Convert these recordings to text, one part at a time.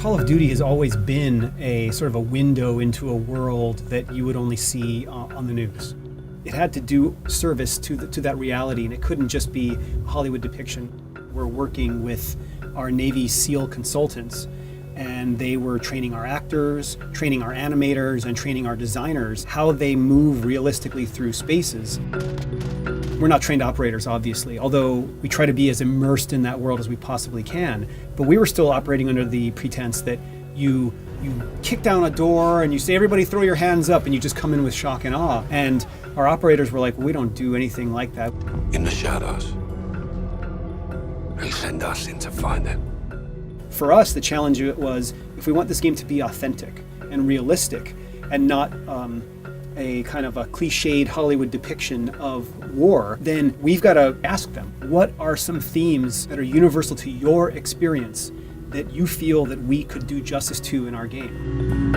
Call of Duty has always been a sort of a window into a world that you would only see on the news. It had to do service to that reality, and it couldn't just be a Hollywood depiction. We're working with our Navy SEAL consultants, and they were training our actors, training our animators, and training our designers how they move realistically through spaces. We're not trained operators, obviously, although we try to be as immersed in that world as we possibly can. But we were still operating under the pretense that you kick down a door and you say, everybody throw your hands up, and you just come in with shock and awe. And our operators were like, well, we don't do anything like that. In the shadows, they send us in to find them. For us, the challenge was, if we want this game to be authentic and realistic and not a kind of a cliched Hollywood depiction of war, then we've got to ask them, what are some themes that are universal to your experience that you feel that we could do justice to in our game?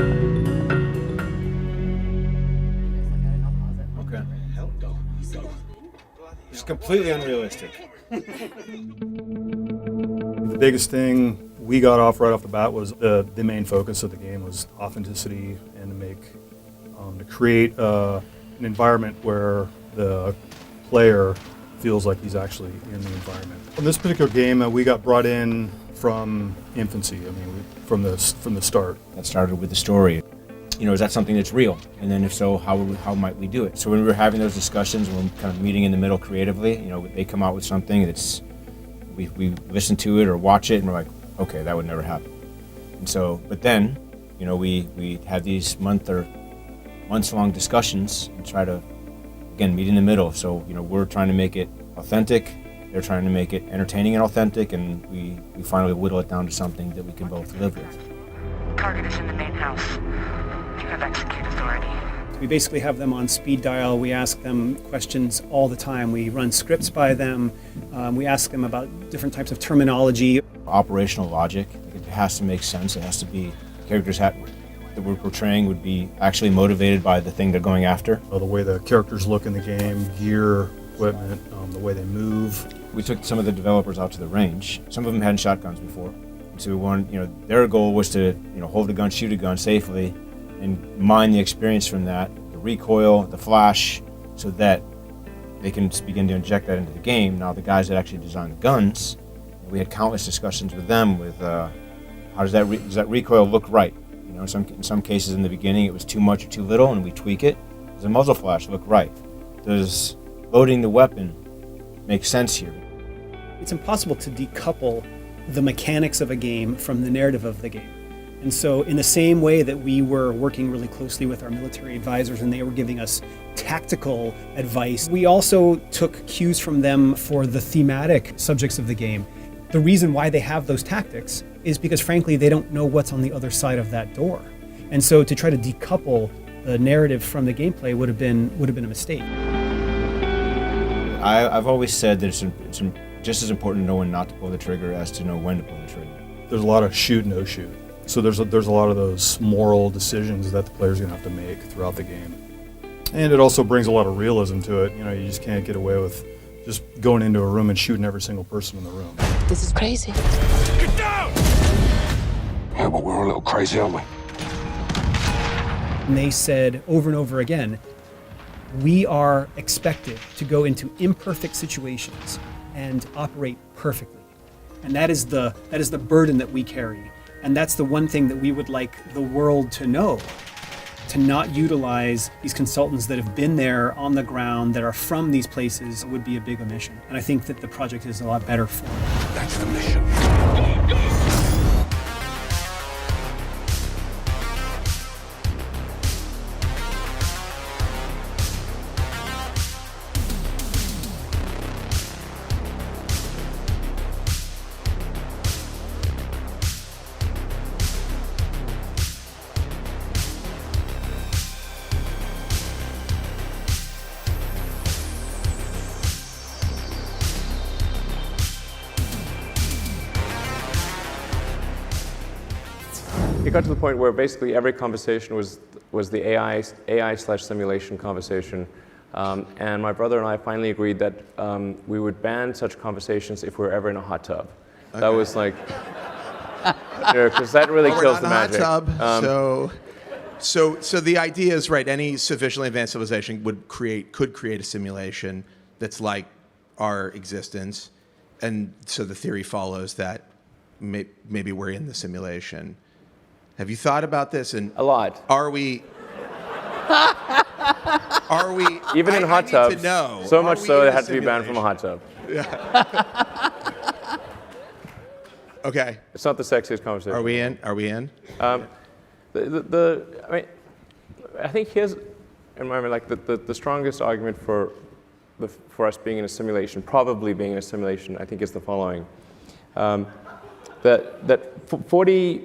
Okay. It's completely unrealistic. The biggest thing we got off right off the bat was the main focus of the game was authenticity, and to create an environment where the player feels like he's actually in the environment. In this particular game, we got brought in from infancy. I mean, from the start. That started with the story. You know, is that something that's real? And then if so, how might we do it? So when we were having those discussions, when we're kind of meeting in the middle creatively, you know, they come out with something that's, we listen to it or watch it and we're like, okay, that would never happen. And so, but then, you know, we had these months-long discussions and try to, again, meet in the middle. So, you know, we're trying to make it authentic, they're trying to make it entertaining and authentic, and we finally whittle it down to something that we can both live with. Target is in the main house. You have execute authority. We basically have them on speed dial. We ask them questions all the time. We run scripts by them. We ask them about different types of terminology. Operational logic, it has to make sense. It has to be, characters that we're portraying would be actually motivated by the thing they're going after. The way the characters look in the game, gear, equipment, the way they move. We took some of the developers out to the range. Some of them hadn't shot guns before. So we wanted, you know, their goal was to, you know, hold a gun, shoot a gun safely, and mine the experience from that, the recoil, the flash, so that they can begin to inject that into the game. Now, the guys that actually design the guns, we had countless discussions with them with how does that recoil look right? You know, in some cases in the beginning it was too much or too little, and we tweak it. Does the muzzle flash look right? Does loading the weapon make sense here? It's impossible to decouple the mechanics of a game from the narrative of the game. And so in the same way that we were working really closely with our military advisors and they were giving us tactical advice, we also took cues from them for the thematic subjects of the game. The reason why they have those tactics is because, frankly, they don't know what's on the other side of that door. And so to try to decouple the narrative from the gameplay would have been a mistake. I've always said that it's just as important to know when not to pull the trigger as to know when to pull the trigger. There's a lot of shoot, no shoot. So there's a lot of those moral decisions that the player's gonna have to make throughout the game. And it also brings a lot of realism to it. You know, you just can't get away with just going into a room and shooting every single person in the room. This is crazy. Get down! Yeah, but we're a little crazy, aren't we? And they said over and over again, we are expected to go into imperfect situations and operate perfectly. And that is the burden that we carry. And that's the one thing that we would like the world to know. To not utilize these consultants that have been there on the ground, that are from these places, would be a big omission. And I think that the project is a lot better for it. That's the mission. It got to the point where basically every conversation was the AI/simulation conversation. And my brother and I finally agreed that we would ban such conversations if we were ever in a hot tub. Okay. That was like, Because that really We're kills not the in a hot magic. tub, so the idea is right. Any sufficiently advanced civilization could create a simulation that's like our existence, and so the theory follows that maybe we're in the simulation. Have you thought about this? And A lot. Are we? Even in hot I tubs. need to know. So Are much we so in it had to be banned from a simulation? hot tub. Okay. It's not the sexiest conversation. Are we in? Are we in? I mean, I think here's, in my mind, like the strongest argument for us being in a simulation, probably being in a simulation, I think is the following. That 40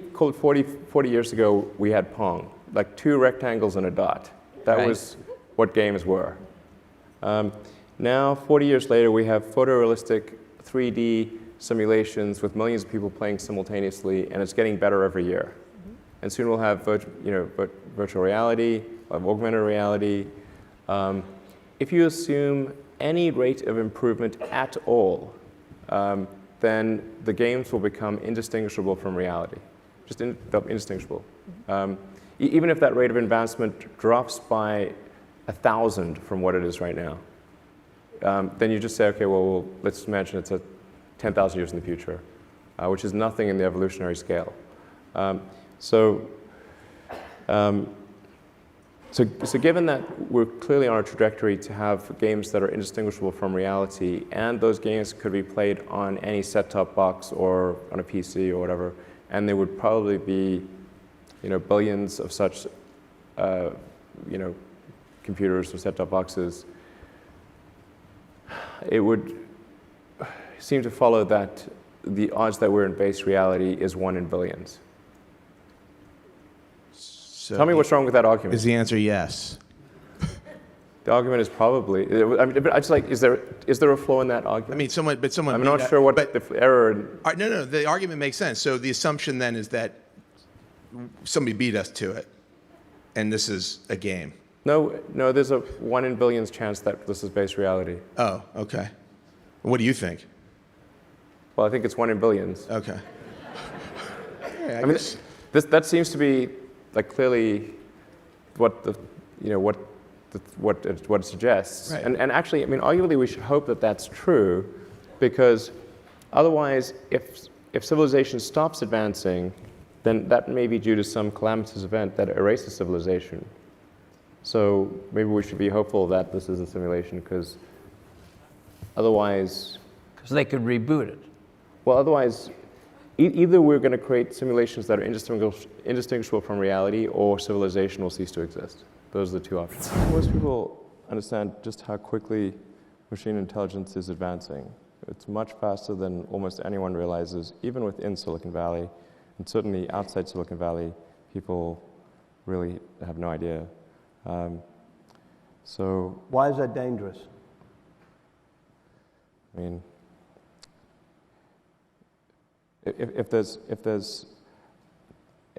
years ago, we had Pong, like 2 rectangles and a dot. That Right. was what games were. Now, 40 years later, we have photorealistic 3D simulations with millions of people playing simultaneously, and it's getting better every year. And soon we'll have virtual reality, augmented reality. If you assume any rate of improvement at all, then the games will become indistinguishable from reality, just indistinguishable. Even if that rate of advancement drops by 1,000 from what it is right now, then you just say, okay, well, let's imagine it's 10,000 years in the future, which is nothing in the evolutionary scale. So given that we're clearly on a trajectory to have games that are indistinguishable from reality, and those games could be played on any set-top box or on a PC or whatever, and there would probably be, billions of such, computers or set-top boxes, it would seem to follow that the odds that we're in base reality is 1 in billions. So Tell me what's wrong with that argument. Is the answer yes? The argument is probably. I mean, but I just like, is there a flaw in that argument? I mean, someone. I'm not sure what the error. No. The argument makes sense. So the assumption then is that somebody beat us to it, and this is a game. No. There's a 1 in billions chance that this is base reality. Oh, okay. What do you think? Well, I think it's 1 in billions. Okay. Yeah, I mean, that seems to be like clearly what it suggests. Right. And actually, I mean, arguably, we should hope that that's true, because otherwise, if civilization stops advancing, then that may be due to some calamitous event that erases civilization. So maybe we should be hopeful that this is a simulation, because otherwise. Because they could reboot it. Well, otherwise, either we're going to create simulations that are indistinguishable from reality, or civilization will cease to exist. Those are the 2 options. Most people understand just how quickly machine intelligence is advancing. It's much faster than almost anyone realizes, even within Silicon Valley, and certainly outside Silicon Valley, people really have no idea. So, why is that dangerous? I mean, if there's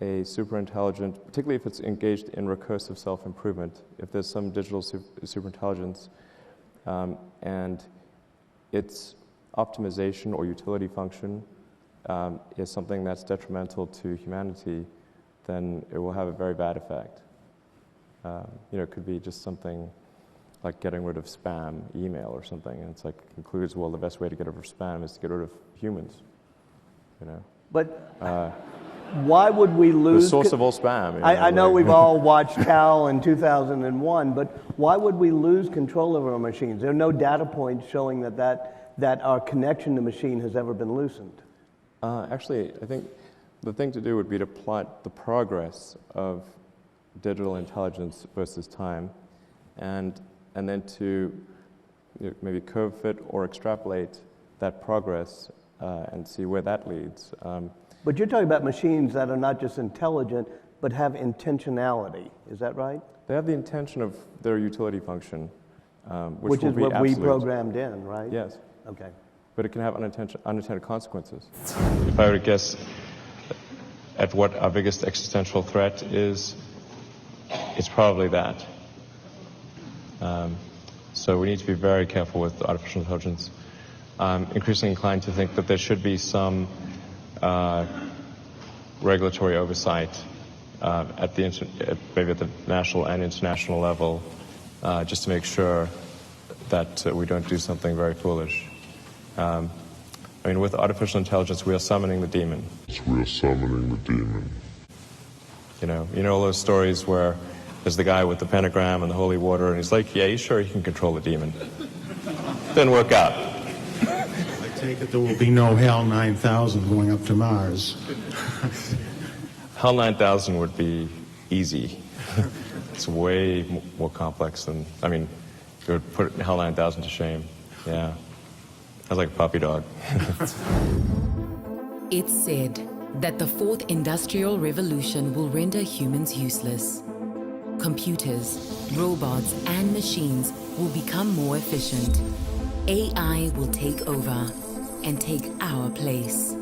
a super intelligent, particularly if it's engaged in recursive self-improvement, if there's some digital super intelligence, and its optimization or utility function is something that's detrimental to humanity, then it will have a very bad effect. It could be just something like getting rid of spam email or something, and it's like concludes, well, the best way to get rid of spam is to get rid of humans. But why would we lose? The source of all spam. I know we've all watched Cal in 2001, but why would we lose control over our machines? There are no data points showing that our connection to machine has ever been loosened. Actually, I think the thing to do would be to plot the progress of digital intelligence versus time, and then to maybe curve fit or extrapolate that progress and see where that leads. But you're talking about machines that are not just intelligent, but have intentionality. Is that right? They have the intention of their utility function, which will is be what absolute. we programmed in, right? Yes. Okay. But it can have unintended consequences. If I were to guess at what our biggest existential threat is, it's probably that. So we need to be very careful with artificial intelligence. I'm increasingly inclined to think that there should be some regulatory oversight at the maybe at the national and international level, just to make sure that we don't do something very foolish. I mean, with artificial intelligence, we are summoning the demon. We're summoning the demon. You know all those stories where there's the guy with the pentagram and the holy water, and he's like, yeah, he's sure he can control the demon. Didn't work out. I take it there will be no HAL 9000 going up to Mars. HAL 9000 would be easy. It's way more complex than, I mean, it would put HAL 9000 to shame. Yeah. I was like a puppy dog. It's said that the fourth industrial revolution will render humans useless. Computers, robots, and machines will become more efficient. AI will take over and take our place.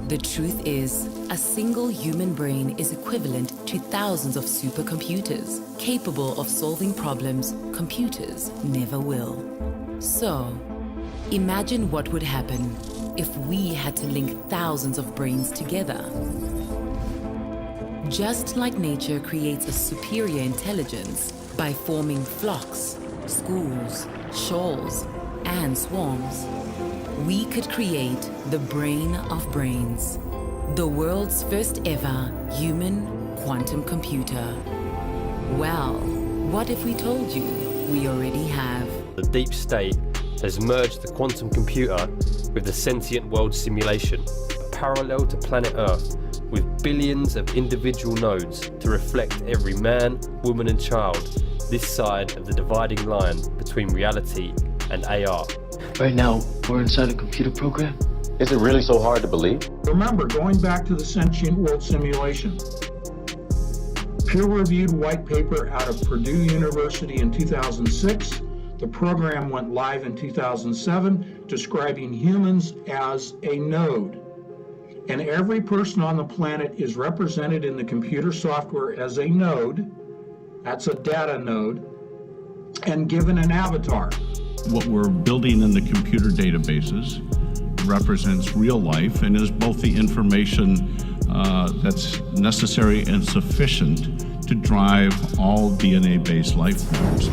The truth is, a single human brain is equivalent to thousands of supercomputers, capable of solving problems computers never will. So, imagine what would happen if we had to link thousands of brains together. Just like nature creates a superior intelligence by forming flocks, schools, shoals, and swarms, we could create the brain of brains, the world's first ever human quantum computer. Well, what if we told you we already have? The deep state has merged the quantum computer with the sentient world simulation, parallel to planet Earth, with billions of individual nodes to reflect every man, woman and child this side of the dividing line between reality and AR. Right now, we're inside a computer program. Is it really so hard to believe? Remember, going back to the sentient world simulation, peer-reviewed white paper out of Purdue University in 2006. The program went live in 2007, describing humans as a node. And every person on the planet is represented in the computer software as a node. That's a data node, and given an avatar. What we're building in the computer databases represents real life and is both the information that's necessary and sufficient to drive all DNA-based life forms.